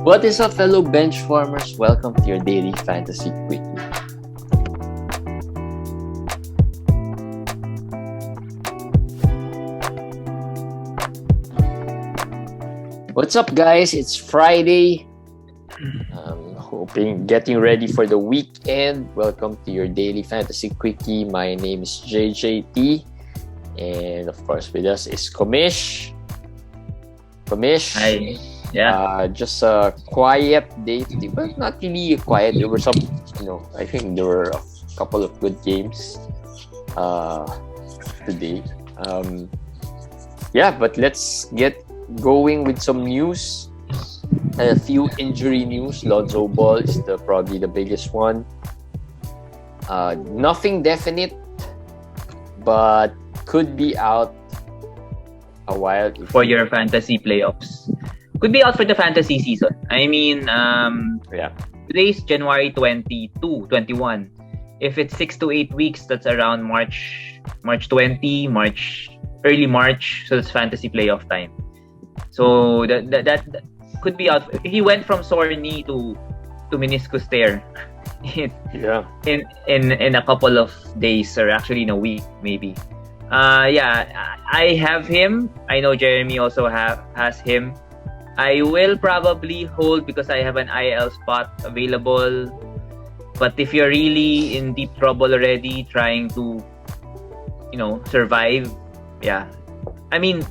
What is up, fellow bench farmers? Welcome to your daily fantasy quickie. What's up, guys? It's Friday. Getting ready for the weekend. Welcome to your daily fantasy quickie. My name is JJT, and of course, with us is Komish. Komish. Hi. Yeah. Just a quiet day today, but not really quiet. There were some, I think there were a couple of good games today. But let's get going with some news. A few injury news. Lonzo Ball is probably the biggest one. Nothing definite, but could be out a while for your fantasy playoffs. Could be out for the fantasy season. I mean, today's January 22, 21. If it's 6 to 8 weeks, that's around March 20, early March. So that's fantasy playoff time. So that could be out. He went from sore knee to meniscus tear in a couple of days, or actually in a week maybe. I have him. I know Jeremy also has him. I will probably hold because I have an IL spot available. But if you're really in deep trouble already, trying to, survive, I mean,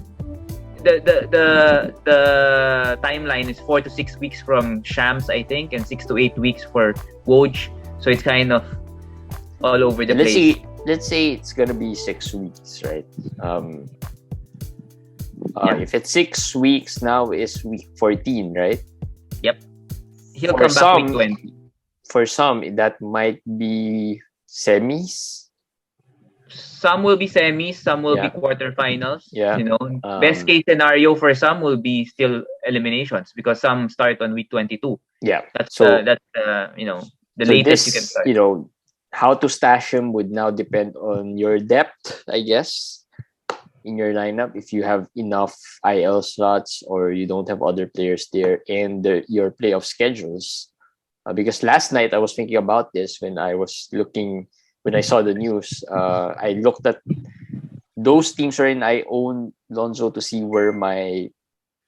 the timeline is 4 to 6 weeks from Shams, I think, and 6 to 8 weeks for Woj. So it's kind of all over the place. Let's say it's gonna be 6 weeks, right? If it's 6 weeks, now is week 14, right? Yep. He'll come back week 20. For some, that might be semis. Some will be semis, some will be quarterfinals. Yeah. Best case scenario for some will be still eliminations because some start on week 22. Yeah. That's the latest you can start. How to stash him would now depend on your depth, I guess, in your lineup. If you have enough IL slots or you don't have other players there, and your playoff schedules. Because last night I was thinking about this when I saw the news. I looked at those teams wherein I own Lonzo to see where my,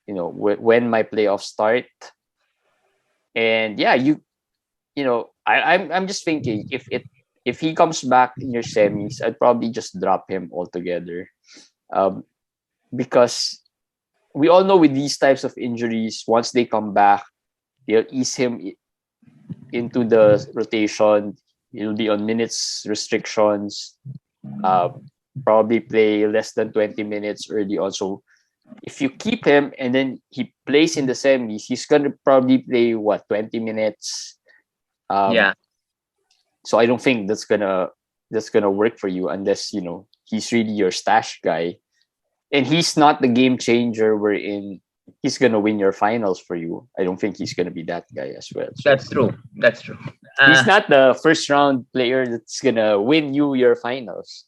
when my playoffs start. And I'm just thinking if he comes back in your semis, I'd probably just drop him altogether. Because we all know with these types of injuries, once they come back, they'll ease him into the rotation. He'll be on minutes restrictions, probably play less than 20 minutes early on. So if you keep him and then he plays in the semis, he's going to probably play 20 minutes. So I don't think that's gonna work for you unless he's really your stash guy, and he's not the game changer wherein he's gonna win your finals for you. I don't think he's gonna be that guy as well. So That's true. he's not the first round player that's gonna win you your finals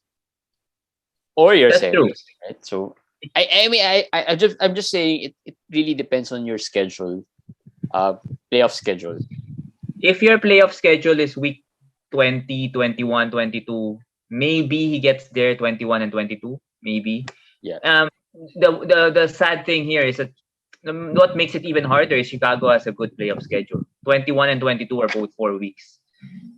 or your That's semis, true. right? So I'm just saying it really depends on your schedule, playoff schedule. If your playoff schedule is week 20, 21, 22, maybe he gets there 21 and 22, maybe. Yeah. The sad thing here is that what makes it even harder is Chicago has a good playoff schedule. 21 and 22 are both 4 weeks.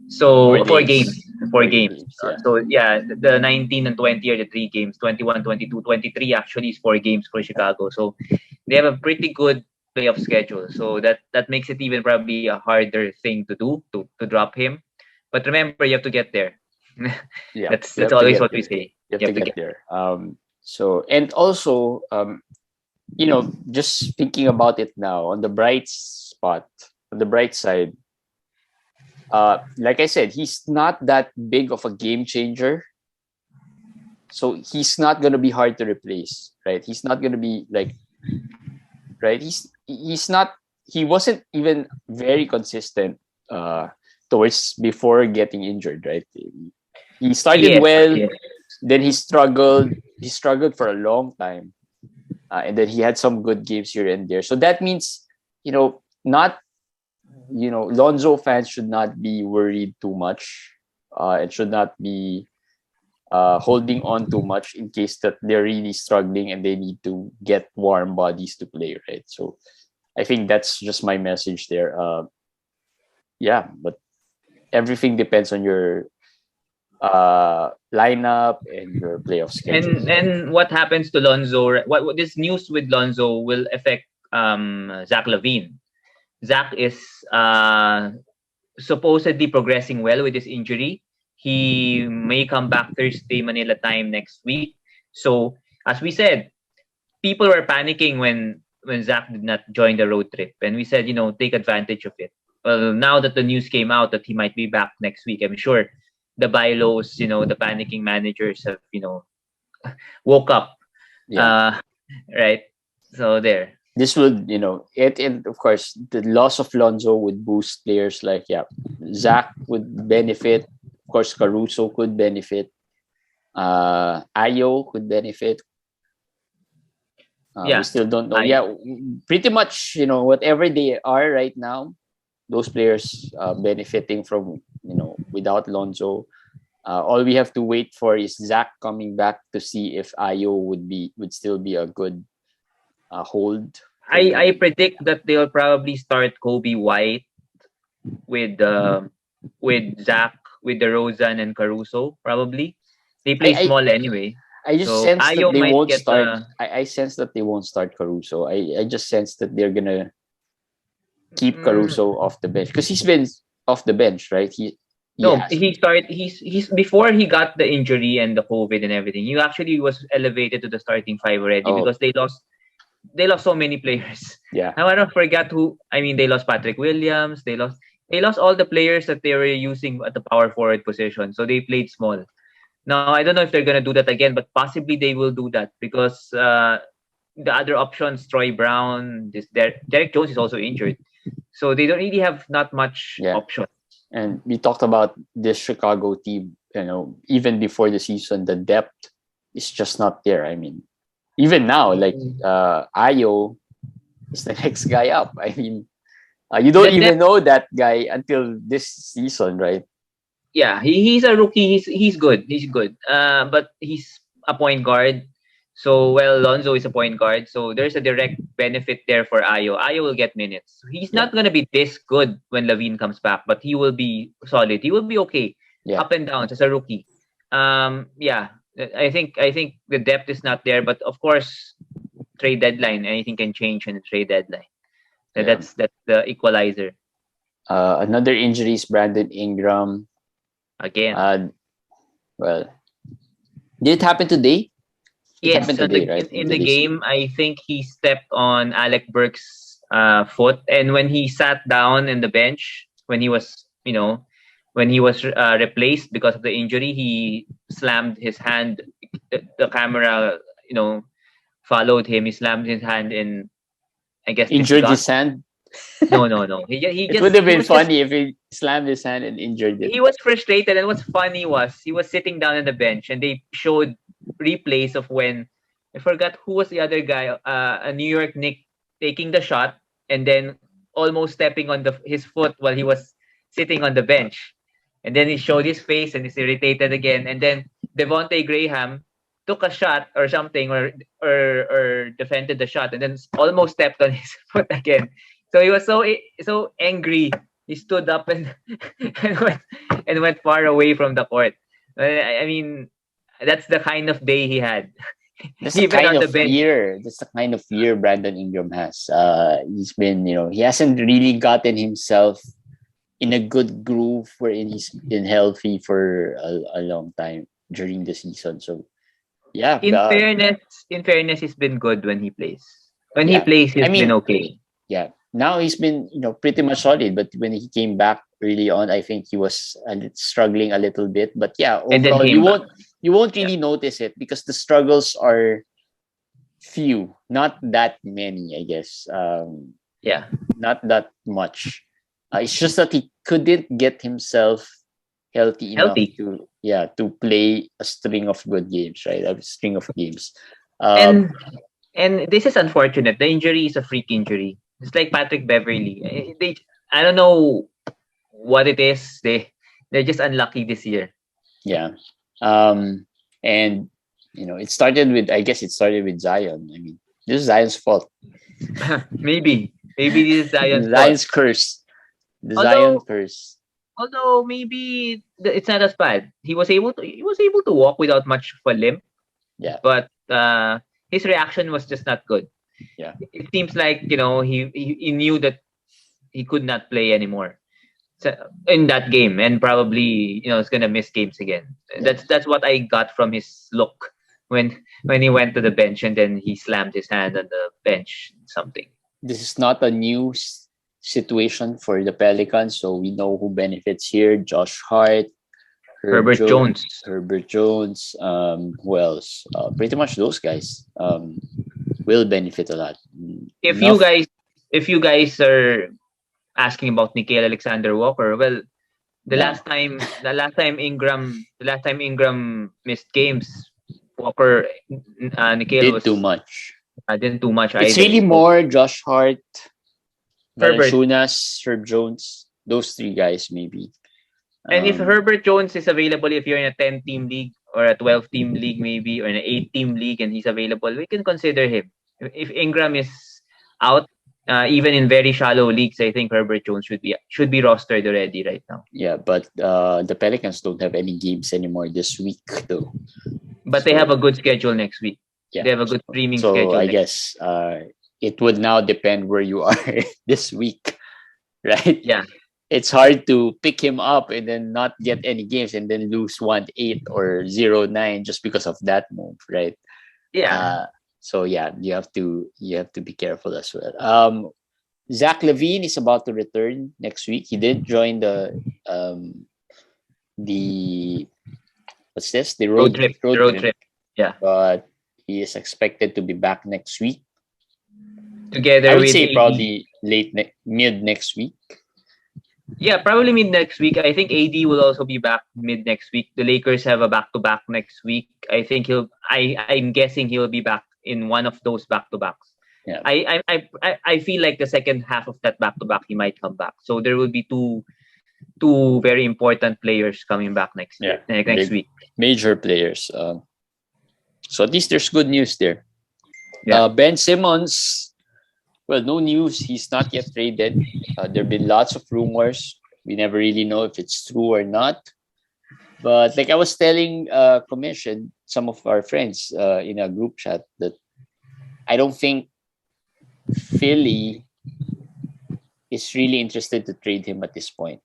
So 4 games. Yeah. So the 19 and 20 are the 3 games. 21, 22, 23 actually is 4 games for Chicago. So they have a pretty good playoff schedule. So that makes it even probably a harder thing to do to drop him. But remember, you have to get there. That's always what we say. You have to get there. And also, just thinking about it now, on the bright side, like I said, he's not that big of a game changer. So he's not going to be hard to replace, right? He's not going to be right? He wasn't even very consistent towards before getting injured, right? He started then he struggled for a long time, and then he had some good games here and there. So that means not, Lonzo fans should not be worried too much. It should not be holding on too much in case that they're really struggling and they need to get warm bodies to play, right? So I think that's just my message there. Yeah, but everything depends on your lineup and your playoff schedule. And what happens to Lonzo? What this news with Lonzo will affect Zach LaVine. Zach is supposedly progressing well with his injury. He may come back Thursday Manila time next week. So as we said, people were panicking when Zach did not join the road trip, and we said, take advantage of it. Well, now that the news came out that he might be back next week, I'm sure the buy lows, the panicking managers have, woke up. Yeah. Right. So there. This would, it of course, the loss of Lonzo would boost players like, Zach would benefit. Of course, Caruso could benefit. Ayo could benefit. We still don't know. Pretty much, whatever they are right now, those players benefiting from, without Lonzo. All we have to wait for is Zach coming back to see if Ayo would still be a good hold. I predict that they'll probably start Kobe White with Zach, with DeRozan and Caruso. Probably they play small anyway. I just sense that they won't start. I sense that they won't start Caruso. I just sense that they're gonna keep Caruso off the bench because he's been off the bench, right? He started. He's before he got the injury and the COVID and everything. He actually was elevated to the starting five already because they lost so many players. Yeah. Now I don't forget who. I mean, they lost Patrick Williams. They lost all the players that they were using at the power forward position. So they played small. Now I don't know if they're gonna do that again, but possibly they will do that because the other options, Troy Brown, Derek Jones is also injured, so they don't really have not much options. And we talked about this Chicago team. Even before the season, the depth is just not there. I mean, even now, like Ayo is the next guy up. I mean, you don't even know that guy until this season, right? Yeah, he's a rookie. He's good. He's good. But he's a point guard. So Lonzo is a point guard. So there's a direct benefit there for Ayo. Ayo will get minutes. He's not gonna be this good when LaVine comes back, but he will be solid. He will be okay. Up and down as a rookie. I think the depth is not there, but of course, trade deadline, anything can change in the trade deadline. That's the equalizer. Another injury is Brandon Ingram. Again. Did it happen today? Yes, in the game, I think he stepped on Alec Burks' foot, and when he sat down in the bench, when he was replaced because of the injury, he slammed his hand. The camera, followed him. He slammed his hand in, I guess, injured his hand. No. It would have been funny if he slammed his hand and injured it. He was frustrated, and what's funny was he was sitting down on the bench, and they showed replays of when, I forgot who was the other guy, a New York Knicks taking the shot and then almost stepping on his foot while he was sitting on the bench, and then he showed his face and he's irritated again, and then Devontae Graham took a shot or something or defended the shot and then almost stepped on his foot again. So he was so angry. He stood up and went far away from the court. I mean, that's the kind of day he had. That's the kind of year. That's the kind of year Brandon Ingram has. He's been, he hasn't really gotten himself in a good groove wherein he's been healthy for a long time during the season. So, yeah. In fairness, he's been good when he plays. When he plays, he's been okay. Yeah. Now he's been, pretty much solid. But when he came back early on, I think he was struggling a little bit. But yeah, overall, you won't really notice it because the struggles are few, not that many, I guess. Not that much. It's just that he couldn't get himself healthy enough to play a string of good games, right? A string of games. And this is unfortunate. The injury is a freak injury. It's like Patrick Beverly. I don't know what it is. They're just unlucky this year. Yeah. And it started with, I guess it started with Zion. I mean, this is Zion's fault. Maybe this is Zion's Zion's curse. The Zion curse. Although maybe it's not as bad. He was able to walk without much of a limp. Yeah. But his reaction was just not good. Yeah. It seems like, he knew that he could not play anymore in that game, and probably is gonna miss games again. Yeah. That's what I got from his look when he went to the bench and then he slammed his hand on the bench. Something. This is not a new situation for the Pelicans, so we know who benefits here. Josh Hart, Herbert Jones. Who else? Pretty much those guys will benefit a lot. If you guys are asking about Nickeil Alexander-Walker, well, the last time Ingram missed games, Walker, Nickeil did too much. Didn't do much. It's really more Josh Hart, Herbert, Herb Jones, those three guys maybe. And if Herbert Jones is available, if you're in a 10-team league or a 12-team league maybe, or an 8-team league and he's available, we can consider him. If Ingram is out, even in very shallow leagues, I think Herbert Jones should be rostered already right now. Yeah, but the Pelicans don't have any games anymore this week though. But they have a good schedule next week. Yeah. They have a good streaming schedule. So I guess it would now depend where you are this week, right? Yeah. It's hard to pick him up and then not get any games and then lose 1-8 or 0-9 just because of that move, right? Yeah. So yeah, you have to be careful as well. Zach LaVine is about to return next week. He did join the what's this? The road trip. Yeah. But he is expected to be back next week. Together I would with say AD. probably mid next week. Yeah, probably mid next week. I think AD will also be back mid next week. The Lakers have a back-to-back next week. I think I'm guessing he'll be back in one of those back-to-backs. Yeah. I feel like the second half of that back-to-back he might come back. So there will be two very important players coming back next week. Major players. So at least there's good news there. Yeah. Ben Simmons. Well, no news. He's not yet traded. There have been lots of rumors. We never really know if it's true or not. But like I was telling Commission, some of our friends in a group chat, that I don't think Philly is really interested to trade him at this point.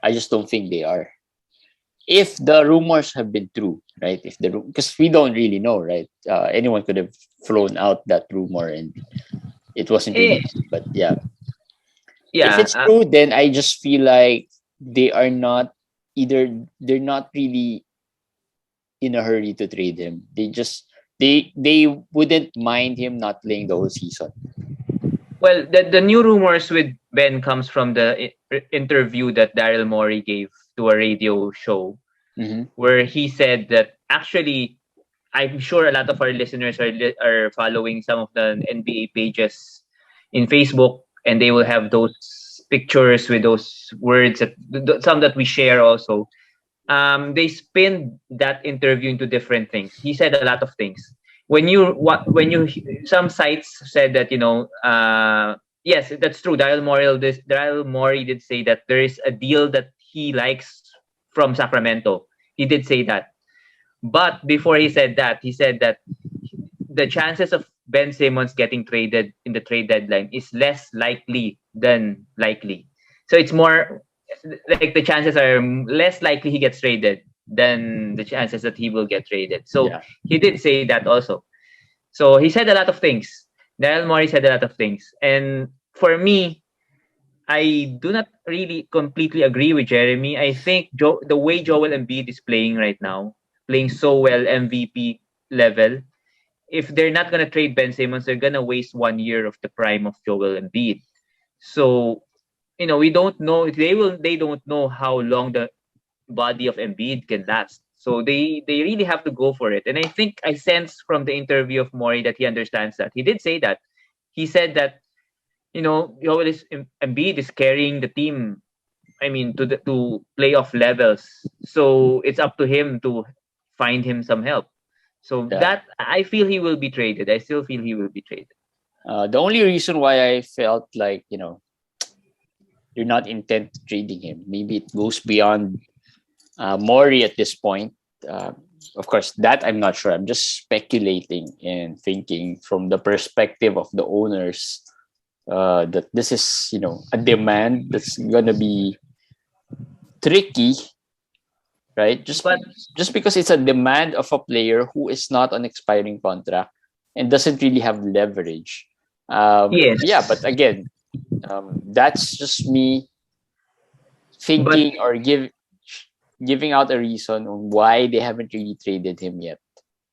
I just don't think they are. If the rumors have been true, right? Because we don't really know, right? Anyone could have flown out that rumor and it wasn't really, but yeah. If it's true, then I just feel like they're not really in a hurry to trade him. They wouldn't mind him not playing the whole season. Well, the new rumors with Ben comes from the interview that Daryl Morey gave to a radio show, where he said that actually, I'm sure a lot of our listeners are following some of the NBA pages in Facebook, and they will have those pictures with those words, some that we share also. They spin that interview into different things. He said a lot of things. Some sites said that yes, that's true. Daryl Morey did say that there is a deal that he likes from Sacramento. He did say that. But before he said that the chances of Ben Simmons getting traded in the trade deadline is less likely than likely. So it's more like the chances are less likely he gets traded than the chances that he will get traded. So he did say that also. So he said a lot of things. Daryl Morey said a lot of things. And for me, I do not really completely agree with Jeremy. I think the way Joel Embiid is playing right now, playing so well, MVP level, if they're not going to trade Ben Simmons, they're going to waste 1 year of the prime of Joel Embiid. So, we don't know. They don't know how long the body of Embiid can last. So they really have to go for it. And I think I sense from the interview of Morey that he understands that. He did say that. He said that you always Embiid is carrying the team. I mean, to playoff levels. So it's up to him to find him some help. So that I feel he will be traded. I still feel he will be traded. The only reason why I felt like you're not intent to trading him, maybe it goes beyond Morey at this point. Of course, that I'm not sure. I'm just speculating and thinking from the perspective of the owners that this is, a demand that's gonna be tricky, right? Just because it's a demand of a player who is not on expiring contract and doesn't really have leverage. Yes. Yeah, but again, that's just me thinking or giving out a reason on why they haven't really traded him yet.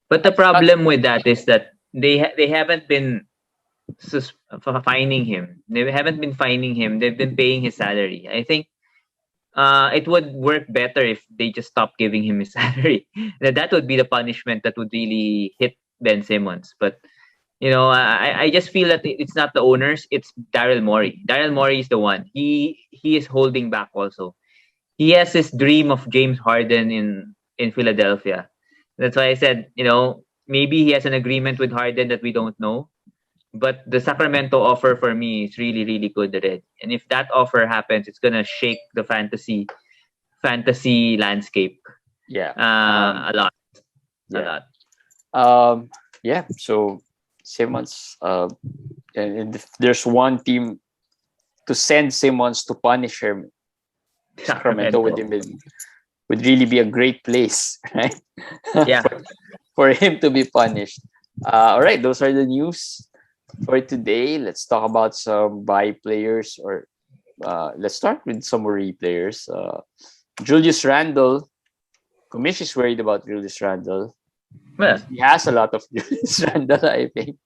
But the problem with that is that they haven't been fining him. They haven't been fining him. They've been paying his salary. I think it would work better if they just stopped giving him his salary. That would be the punishment that would really hit Ben Simmons. But I just feel that it's not the owners, it's Daryl Morey. Daryl Morey is the one. He is holding back also. He has this dream of James Harden in Philadelphia. That's why I said, maybe he has an agreement with Harden that we don't know. But the Sacramento offer for me is really, really good already. And if that offer happens, it's gonna shake the fantasy landscape. Yeah. A lot. Yeah. A lot. Yeah. So Simmons, and if there's one team to send Simmons to punish him, Sacramento would really be a great place, right? Yeah. for him to be punished. All right, those are the news for today. Let's talk about some buy players, or let's start with summary players. Julius Randle. Kumish is worried about Julius Randle. Well, he has a lot of Julius Randle, I think.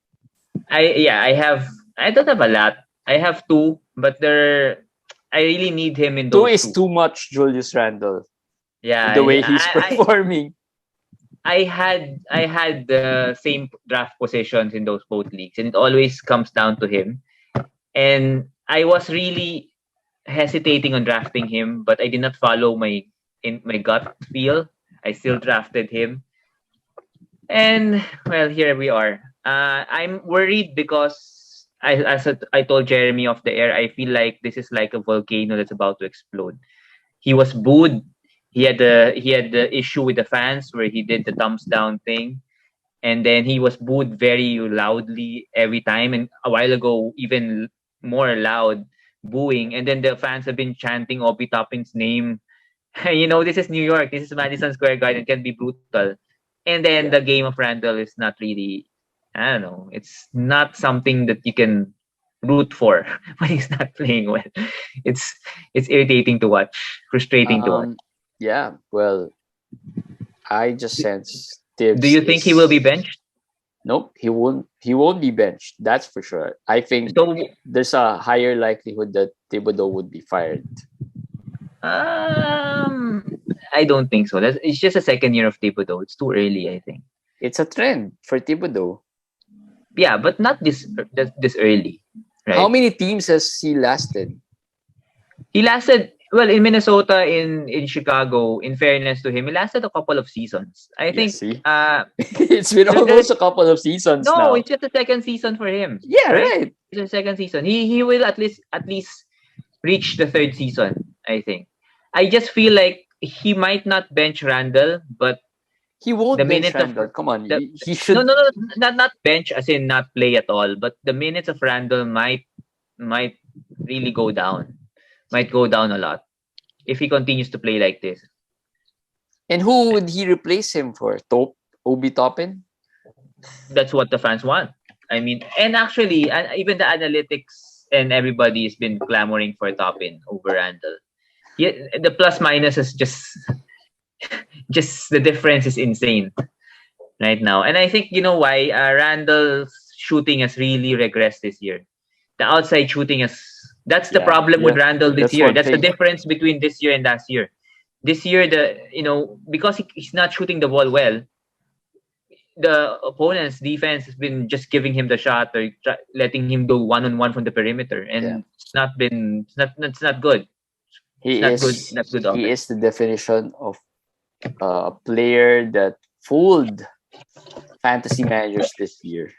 I don't have a lot. I have two, but I really need him in those two. Is too much Julius Randle. Yeah. The way he's performing. I had the same draft positions in those both leagues, and it always comes down to him. And I was really hesitating on drafting him, but I did not follow my gut feel. I still drafted him. And well, here we are. I'm worried because as I told Jeremy off the air, I feel like this is like a volcano that's about to explode. He was booed. He had the issue with the fans where he did the thumbs down thing, and then he was booed very loudly every time. And a while ago, even more loud booing. And then the fans have been chanting Obi Toppin's name. This is New York. This is Madison Square Garden. It can be brutal. And then the game of Randle is not really, I don't know, it's not something that you can root for when he's not playing well. It's irritating to watch, frustrating to watch. Yeah, well, I just sense Tibbs. Do you think he will be benched? Nope, he won't. He won't be benched. That's for sure. I think there's a higher likelihood that Thibodeau would be fired. I don't think so. It's just a second year of Thibodeau. It's too early, I think. It's a trend for Thibodeau. Yeah, but not this early. Right? How many teams has he lasted? He lasted, well, in Minnesota, in Chicago. In fairness to him, he lasted a couple of seasons. I think. It's been almost a couple of seasons now. No, it's just the second season for him. Yeah, right. It's the second season. He will at least reach the third season, I think. I just feel like he might not bench Randle, but he won't bench Randle. Come on, he should. No, not bench as in not play at all. But the minutes of Randle might really go down. Might go down a lot if he continues to play like this. And who would he replace him for? Obi Toppin? That's what the fans want. I mean, and actually, even the analytics and everybody has been clamoring for Toppin over Randle. Yeah, the plus minus is just the difference is insane right now. And I think you know why Randle's shooting has really regressed this year. The outside shooting that's the problem with Randle this year. That's the difference between this year and last year. This year, because he's not shooting the ball well, the opponent's defense has been just giving him the shot or letting him go 1-on-1 from the perimeter, and it's not good. It's He not good. is Not good he offense. is the definition of a player that fooled fantasy managers this year.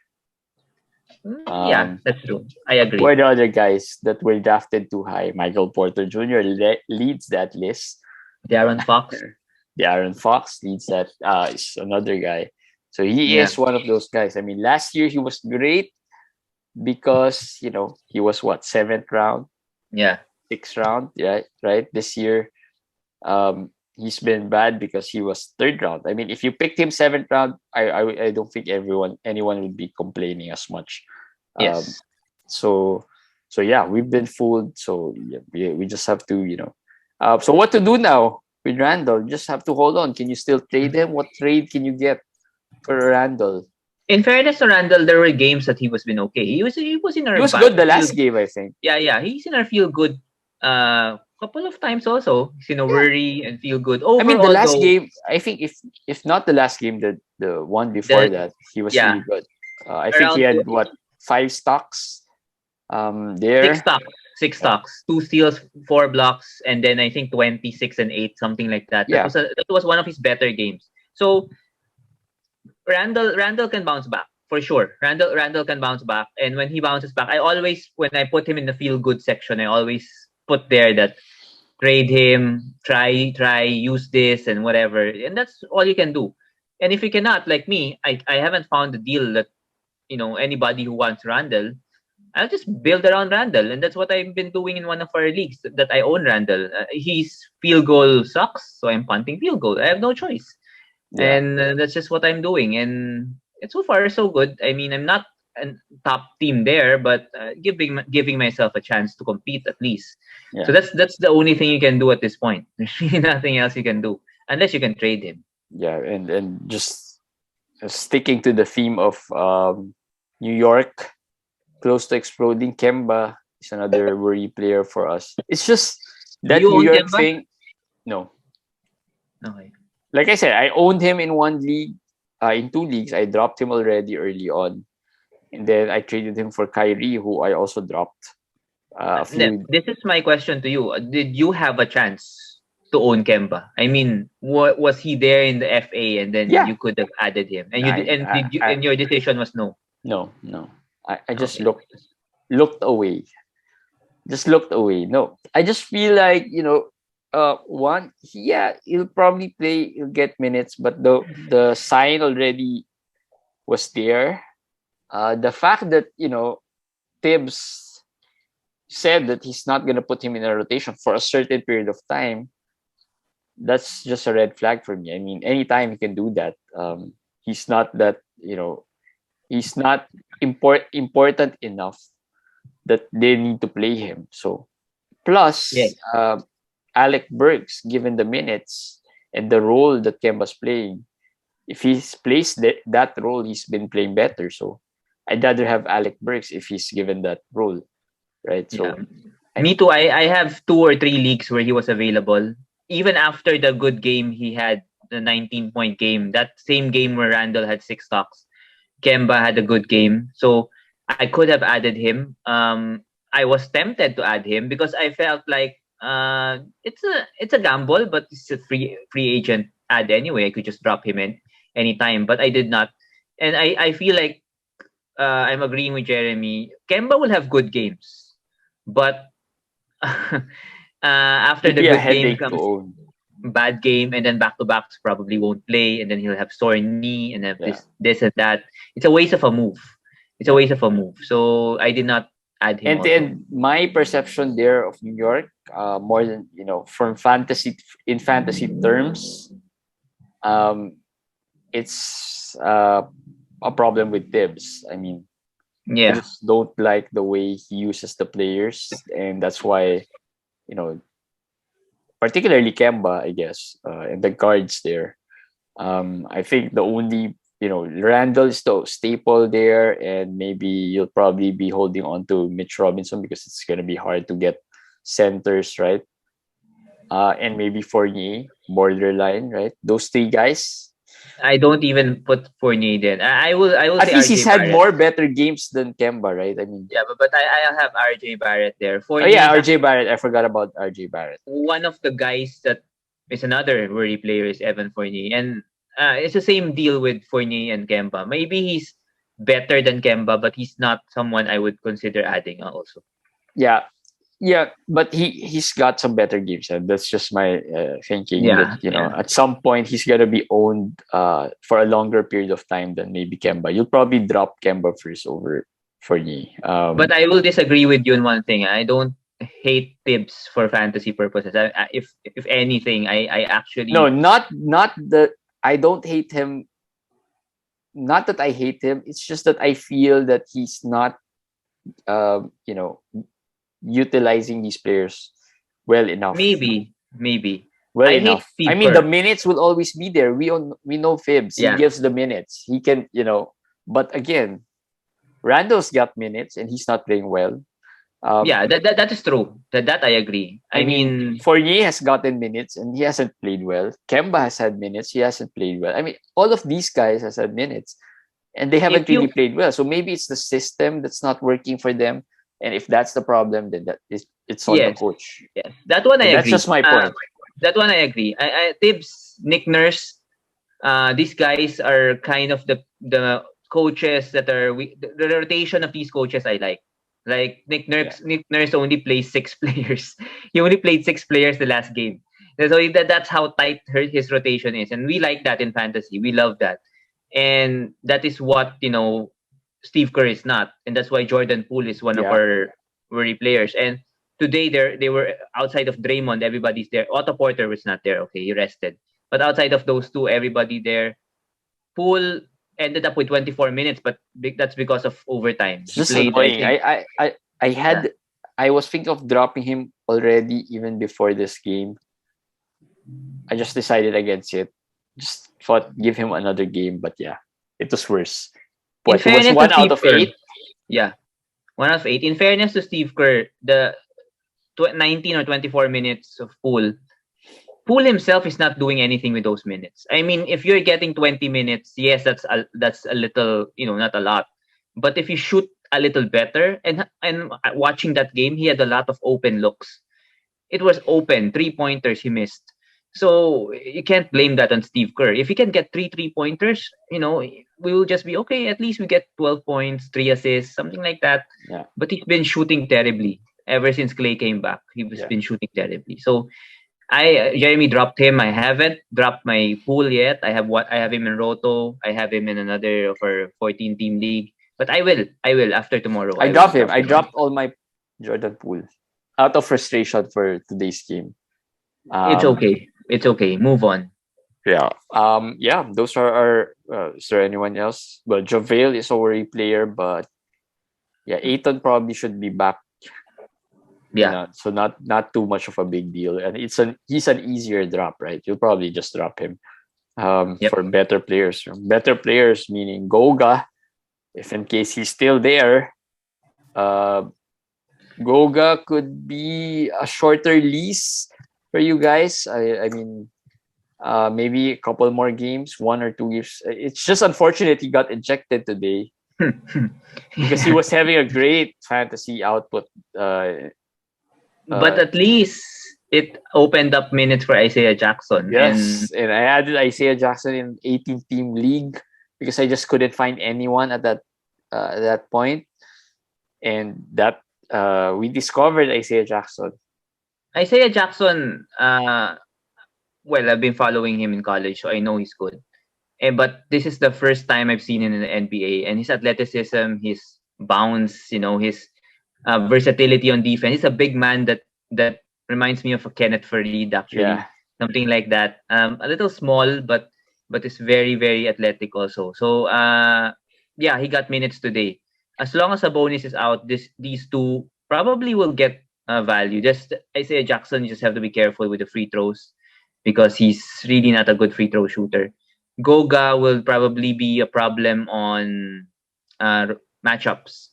Yeah, that's true. I agree. Who are the other guys that were drafted too high? Michael Porter Jr. Leads that list. De'Aaron Fox. De'Aaron Fox leads that. Is another guy. So he is one of those guys. I mean, last year he was great because he was what, 7th round, 6th round, right. This year, he's been bad because he was 3rd round. I mean, if you picked him 7th round, I don't think anyone would be complaining as much. Yes. So yeah, we've been fooled. So we just have to so what to do now with Randle? You just have to hold on. Can you still trade him? What trade can you get for Randle? In fairness to Randle, there were games that he was been okay. He was in our. He was good the last game, I think. Yeah. He's in our feel good. Couple of times also. He's in a worry and feel good. Overall, I mean, the last game, I think if not the last game, the one before that, he was really good. I think he had 5 stocks. There. 6 stocks, 2 steals, 4 blocks, and then I think 26 and 8, something like that. Yeah. That was one of his better games. So Randle can bounce back for sure. Randle can bounce back, and when he bounces back, when I put him in the feel good section, I always put there that trade him, try, use this and whatever, and that's all you can do. And if you cannot, like me, I haven't found a deal that anybody who wants Randle, I'll just build around Randle, and that's what I've been doing in one of our leagues that I own Randle. His field goal sucks, so I'm punting field goal. I have no choice, and that's just what I'm doing. And it's so far so good. I mean, I'm not a top team there, but giving myself a chance to compete at least. Yeah. So that's the only thing you can do at this point. There's really nothing else you can do unless you can trade him. Yeah, and just sticking to the theme of New York. Close to exploding, Kemba is another worry player for us. It's just that New York Kemba thing. No. Okay. Like I said, I owned him in one league. In 2 leagues, I dropped him already early on. And then I traded him for Kyrie, who I also dropped. This is my question to you. Did you have a chance to own Kemba? I mean, was he there in the FA and then you could have added him? And your decision was no? No. I just looked away. Just looked away. No, I just feel like he'll probably play. He'll get minutes, but the sign already was there. The fact that Tibbs said that he's not gonna put him in a rotation for a certain period of time, that's just a red flag for me. I mean, anytime he can do that. He's not that he's not important enough that they need to play him. So, plus, Alec Burks, given the minutes and the role that Kemba's playing, if he's plays that role, he's been playing better. So, I'd rather have Alec Burks if he's given that role, right? So, me too. I have 2 or 3 leagues where he was available. Even after the good game he had, the 19-point game, that same game where Randle had 6 stocks, Kemba had a good game, so I could have added him. I was tempted to add him because I felt like it's a gamble, but it's a free agent ad anyway. I could just drop him in anytime, but I did not. And I feel like I'm agreeing with Jeremy. Kemba will have good games, but after the good game comes bad game, and then back-to-backs probably won't play, and then he'll have sore knee and have this and that. It's a waste of a move. So I did not add him. And my perception there of New York, more than from fantasy terms, it's a problem with Tibbs. I mean, I just don't like the way he uses the players, and that's why particularly Kemba, I guess, and the guards there. I think the only, Randle is the staple there, and maybe you'll probably be holding on to Mitch Robinson because it's going to be hard to get centers, right? And maybe Fournier, borderline, right? Those 3 guys. I don't even put Fournier then. I will At say least RJ he's had Barrett. more better games than Kemba, right? I mean, Yeah, but I'll have RJ Barrett there. oh Fournier yeah, is RJ actually Barrett. I forgot about RJ Barrett. one of the guys that is another worthy player is Evan Fournier. And it's the same deal with Fournier and Kemba. Maybe he's better than Kemba, but he's not someone I would consider adding also. Yeah, yeah, but he's got some better games, and that's just my thinking. Yeah, That at some point he's gonna be owned for a longer period of time than maybe Kemba. You'll probably drop Kemba first over Fournier. But I will disagree with you on one thing. I don't hate Tibbs for fantasy purposes. If anything, I actually no, not the. I don't hate him. Not that I hate him. It's just that I feel that he's not, uh, you know, utilizing these players well enough. maybe Well I hate enough. Steve I mean, the Kerr. minutes will always be there. We know Fibs. He Yeah. gives the minutes. He can, But again, Randall's got minutes and he's not playing well. Yeah, that is true. That I agree. I mean, Fournier has gotten minutes and he hasn't played well. Kemba has had minutes. He hasn't played well. I mean, all of these guys has had minutes and they haven't if you really played well. So maybe it's the system that's not working for them. And if that's the problem, then it's on the yes, coach. yes, that one I That's agree. just my point. That one I agree. Tibbs, Nick Nurse, these guys are kind of the coaches that are the rotation of these coaches I like. Like Nick Nurse, Nick Nurse only plays 6 players. He only played 6 players the last game. So that's how tight his rotation is, and we like that in fantasy. We love that, and that is what Steve Kerr is not, and that's why Jordan Poole is one of our worry players. And today they were outside of Draymond, everybody's there. Otto Porter was not there. Okay, he rested. But outside of those two, everybody there. Poole ended up with 24 minutes, but that's because of overtime. It's just annoying. I was thinking of dropping him already even before this game. I just decided against it. Just thought give him another game, but yeah, it was worse. But it was 1 out of 8. Yeah, 1 out of 8. In fairness to Steve Kerr, the 19 or 24 minutes of Poole himself is not doing anything with those minutes. I mean, if you're getting 20 minutes, yes, that's a little, not a lot. But if you shoot a little better, and watching that game, he had a lot of open looks. It was open, 3-pointers he missed. So you can't blame that on Steve Kerr. If he can get 3-pointers, we will just be okay. At least we get 12 points, 3 assists, something like that. Yeah. But he's been shooting terribly ever since Clay came back. He's been shooting terribly. So Jeremy dropped him. I haven't dropped my Pool yet. I have him in Roto. I have him in another of our 14-team league. But I will after tomorrow. I dropped him. I dropped all my Jordan Poole out of frustration for today's game. It's okay. Move on. Yeah. Those are our. Is there anyone else? Well, JaVale is a worry player, but yeah, Ayton probably should be back. Yeah. So not too much of a big deal, and he's an easier drop, right? You'll probably just drop him. For better players. Better players meaning Goga, if in case he's still there. Goga could be a shorter lease for you guys. I mean, maybe a couple more games, 1 or 2 games. It's just unfortunate he got ejected today because he was having a great fantasy output. But at least it opened up minutes for Isaiah Jackson. Yes, and I added Isaiah Jackson in 18-team league because I just couldn't find anyone at that point, and that we discovered Isaiah Jackson. Isaiah Jackson, well, I've been following him in college, so I know he's good. But this is the first time I've seen him in the NBA, and his athleticism, his bounce, his versatility on defense. He's a big man that reminds me of a Kenneth Farid, actually. Yeah. Something like that. A little small, but is very, very athletic also. So, he got minutes today. As long as Sabonis is out, these two probably will get value. Just Isaiah Jackson, you just have to be careful with the free throws because he's really not a good free throw shooter. Goga will probably be a problem on matchups.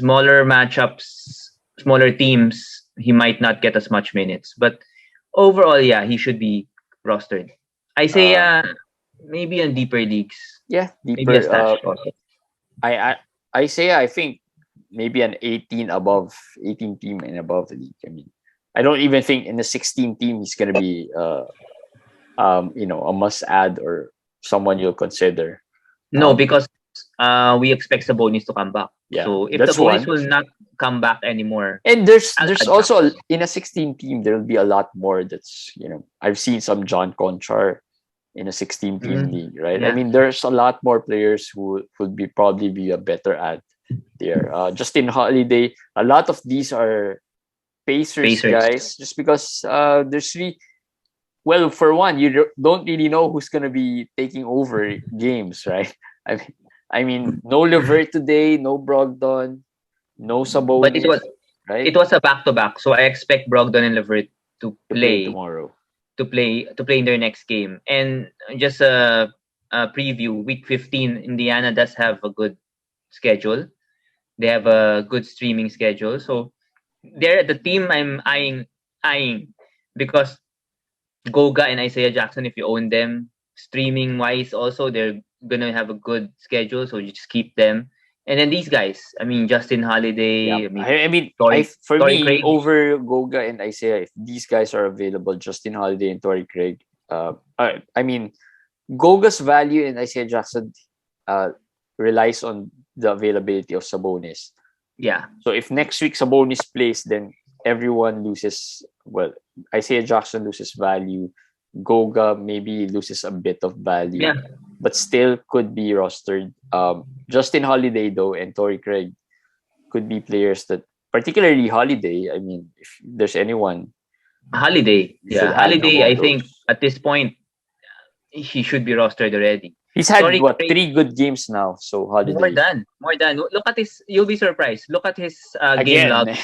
Smaller matchups, smaller teams, he might not get as much minutes. But overall, he should be rostered. Isaiah maybe in deeper leagues. Yeah, Maybe a deeper. stash also. I say I think maybe an 18 team and above league. I mean, I don't even think in the 16 team he's gonna be a must add or someone you'll consider. No, because we expect Sabonis to come back. Yeah, So if that's Sabonis one. will not come back anymore, And I'll there's add also Jackson. in a 16 team there'll be a lot more that's I've seen some John Conchar in a 16 team league, right? I Yeah. mean, there's a lot more players who would be probably be a better add there. Justin Holiday, a lot of these are Pacers guys, just because there's really, well, for one, you don't really know who's gonna be taking over games, right? I mean, no Levert today, no Brogdon, no But Sabonis, right? it was a back to back, so I expect Brogdon and Levert to To play play tomorrow. to play in their next game. And just a preview, week 15, Indiana does have a good schedule. They have a good streaming schedule. So they're the team I'm eyeing because Goga and Isaiah Jackson, if you own them, streaming wise also they're gonna have a good schedule. So you just keep them. And then these guys, I mean Justin Yeah, Holiday, I mean I mean, for Torrey me, Craig. over Goga and Isaiah, if these guys are available, Justin Holiday and Torrey Craig, I mean, Goga's value and Isaiah Jackson uh, relies on the availability of Sabonis. Yeah. So if next week Sabonis plays, then everyone loses. Well, Isaiah Jackson loses value. Goga maybe loses a bit of value, Yeah. but still could be rostered. Justin Holiday though and Torrey Craig could be players that, particularly Holiday. I mean, if there's anyone, Holiday. you should Yeah. add Holiday, among I think those. at this point he should be rostered already. He's had Torrey what, Craig, 3 good games now. So Holiday more than. Look at his. You'll be surprised. Look at his game log. again.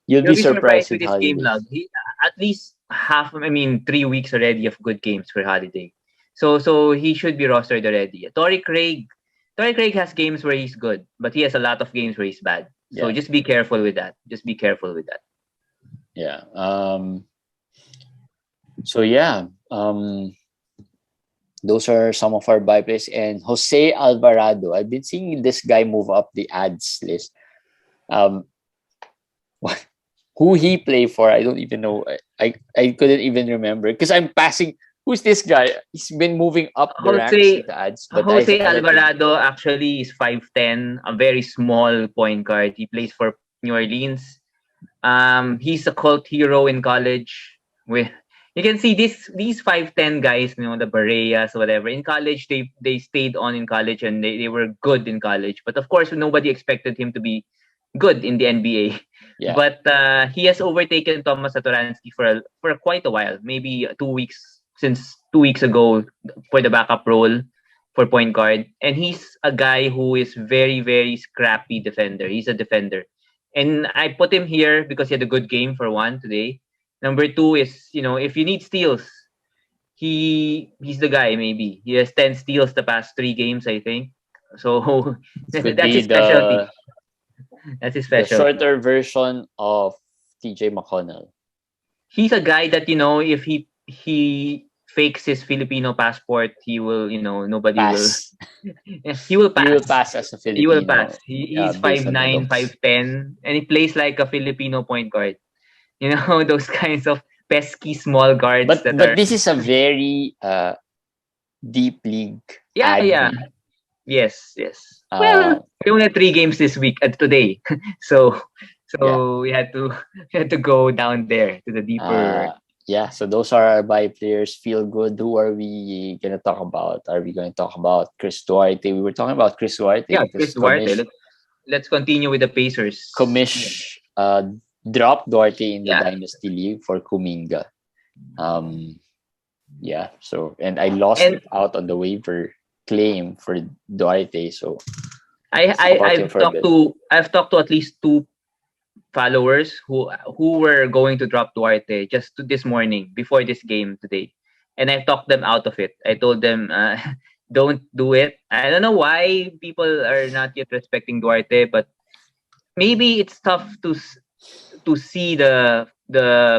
You'll You'll be be surprised surprised with with his game Holiday. log. He at least 3 weeks already of good games for Holiday. So he should be rostered already. Torrey Craig has games where he's good, but he has a lot of games where he's bad. So just be careful with that. Yeah. So yeah. Those are some of our buy plays. And Jose Alvarado, I've been seeing this guy move up the ads list. Who he play for, I don't even know. I couldn't even remember because I'm passing. Who's this guy? He's been moving up the ranks with the ads. But Jose Alvarado actually is 5'10", a very small point guard. He plays for New Orleans. He's a cult hero in college. You can see these 5'10" guys, the Bareas, whatever. In college, they stayed on in college and they were good in college. But of course, nobody expected him to be good in the NBA. Yeah. But he has overtaken Thomas Satoransky for quite a while, maybe 2 weeks since 2 weeks ago for the backup role for point guard. And he's a guy who is very, very scrappy defender. He's a defender. And I put him here because he had a good game for one today. Number two is, if you need steals, he's the guy maybe. He has 10 steals the past 3 games, I think. So that's his specialty. That's his specialty. The shorter version of TJ McConnell. He's a guy that, if he fakes his Filipino passport, he will, nobody pass. He will pass. He will pass as a Filipino. He will pass. He's 5'9", 5'10", and he plays like a Filipino point guard. Those kinds of pesky small guards. But this is a very deep league. Yeah. Yes. Well, we only had 3 games this week today, so we had to go down there to the deeper. Yeah, so those are our buy players. Feel good. Who are we gonna talk about? Are we gonna talk about Chris Duarte? We were talking about Chris Duarte. Yeah, Chris Duarte. Let's continue with the Pacers. Commish dropped Duarte in the Dynasty League for Kuminga. Yeah, so and I lost it out on the waiver claim for Duarte. So I've talked to at least 2 followers who were going to drop Duarte just this morning before this game today, and I talked them out of it. I told them don't do it. I don't know why people are not yet respecting Duarte, but maybe it's tough to see the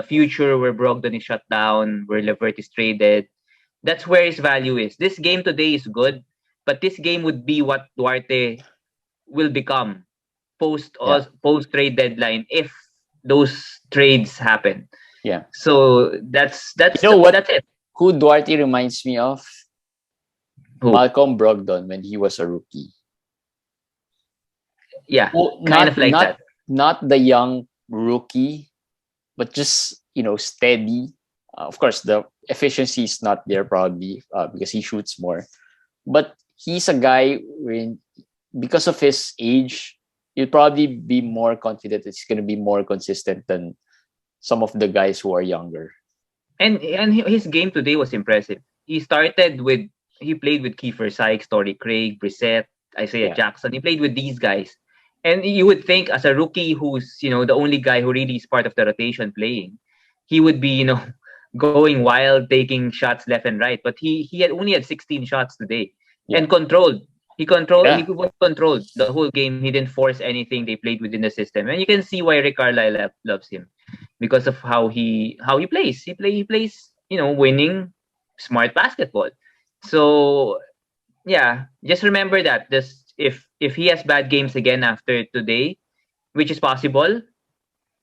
future where Brogdon is shut down, where Levert is traded. That's where his value is. This game today is good, but this game would be what Duarte will become post trade deadline if those trades happen. Yeah. So that's what? That's it. Who Duarte reminds me of? Who? Malcolm Brogdon when he was a rookie. Yeah, kind of like that. Not the young rookie, but just steady. Of course, the efficiency is not there probably because he shoots more, but he's a guy because of his age, you'll probably be more confident it's going to be more consistent than some of the guys who are younger. And his game today was impressive. He played with Kiefer Sykes, Torrey Craig, Brissett, Isaiah Jackson. He played with these guys. And you would think as a rookie who's, the only guy who really is part of the rotation playing, he would be, going wild, taking shots left and right. But he only had 16 shots today and controlled. He was controlled the whole game. He didn't force anything. They played within the system. And you can see why Rick Carlisle loves him because of how he plays. He plays, winning, smart basketball. So, yeah, just remember that. If he has bad games again after today, which is possible,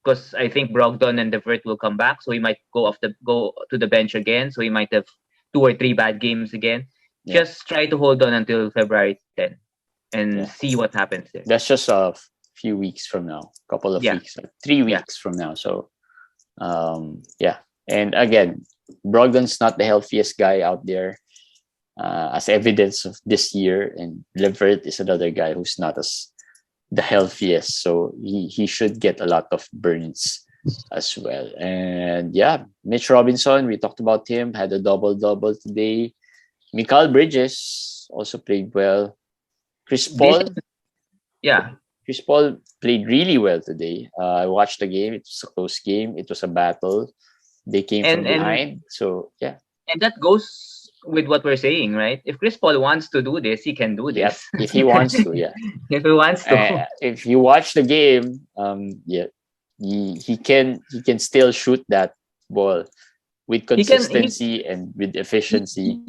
because I think Brogdon and Devert will come back, so he might go to the bench again. So he might have 2 or 3 bad games again. Yeah. Just try to hold on until February 10 and see what happens there. That's just a few weeks from now, couple of weeks, 3 weeks from now. So, and again, Brogdon's not the healthiest guy out there. As evidence of this year, and Levert is another guy who's not as the healthiest, so he should get a lot of burns as well. And Mitch Robinson, we talked about him, had a double today. Mikal Bridges also played well. Chris Paul played really well today. I watched the game. It was a close game. It was a battle. They came from behind. So and that goes with what we're saying, right? If Chris Paul wants to do this, he can do this. If he wants to, if he wants to. If you watch the game, he can still shoot that ball with consistency and with efficiency.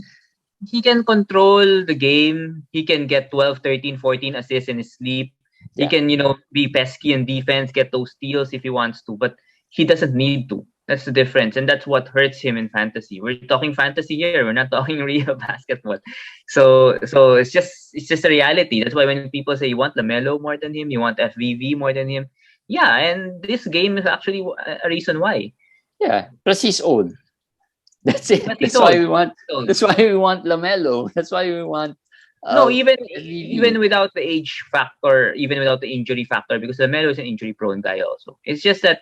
He can control the game. He can get 12, 13, 14 assists in his sleep. He can, be pesky in defense, get those steals if he wants to, but he doesn't need to. That's the difference, and that's what hurts him in fantasy. We're talking fantasy here. We're not talking real basketball. So it's just a reality. That's why when people say you want LaMelo more than him, you want FVV more than him, and this game is actually a reason why. Yeah, plus he's old. That's it. That's why we want LaMelo. That's why we want. Even without the age factor, even without the injury factor, because LaMelo is an injury-prone guy also. It's just that.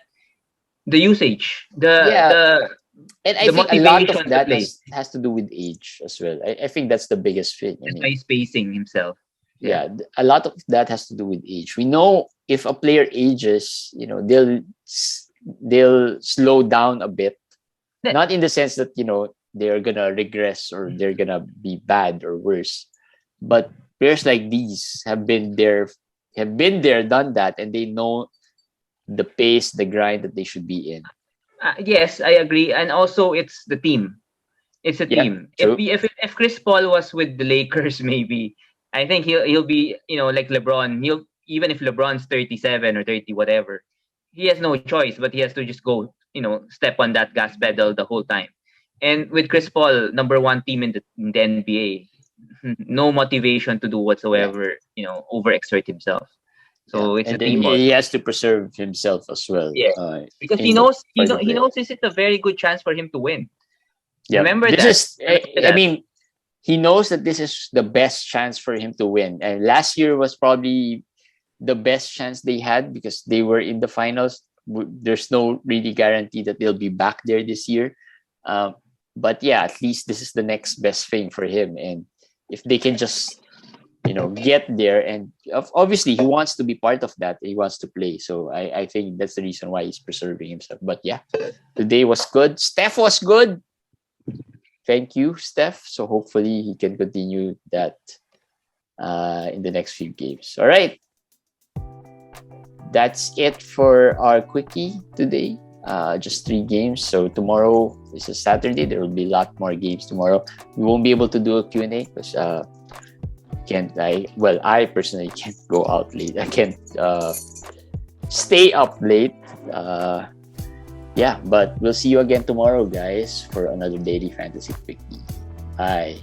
The usage, and I think a lot of that has to do with age as well. I think that's the biggest thing. That's why he's pacing himself. Yeah, a lot of that has to do with age. We know if a player ages, they'll slow down a bit. Not in the sense that they're gonna regress or they're gonna be bad or worse, but players like these have been there, done that, and they know the pace, the grind that they should be in. Yes, I agree. And also, it's the team. It's a team. True. If Chris Paul was with the Lakers, maybe I think he'll be like LeBron. Even if LeBron's 37 or 30, whatever, he has no choice, but he has to just go step on that gas pedal the whole time. And with Chris Paul, number 1 team in the NBA, no motivation to do whatsoever. Overexert himself. So it's a team. He has to preserve himself as well. Yeah, because he knows this is a very good chance for him to win. Yeah. Remember he knows that this is the best chance for him to win. And last year was probably the best chance they had because they were in the finals. There's no really guarantee that they'll be back there this year. But at least this is the next best thing for him. And if they can just get there, and obviously he wants to be part of that. He wants to play. So I think that's the reason why he's preserving himself. But today was good. Steph was good. Thank you, Steph. So hopefully he can continue that in the next few games. All right. That's it for our quickie today. just 3 games. So tomorrow is a Saturday. There will be a lot more games tomorrow. We won't be able to do a Q&A because I personally can't go out late. I can't stay up late. But we'll see you again tomorrow, guys, for another daily fantasy quickie. Bye.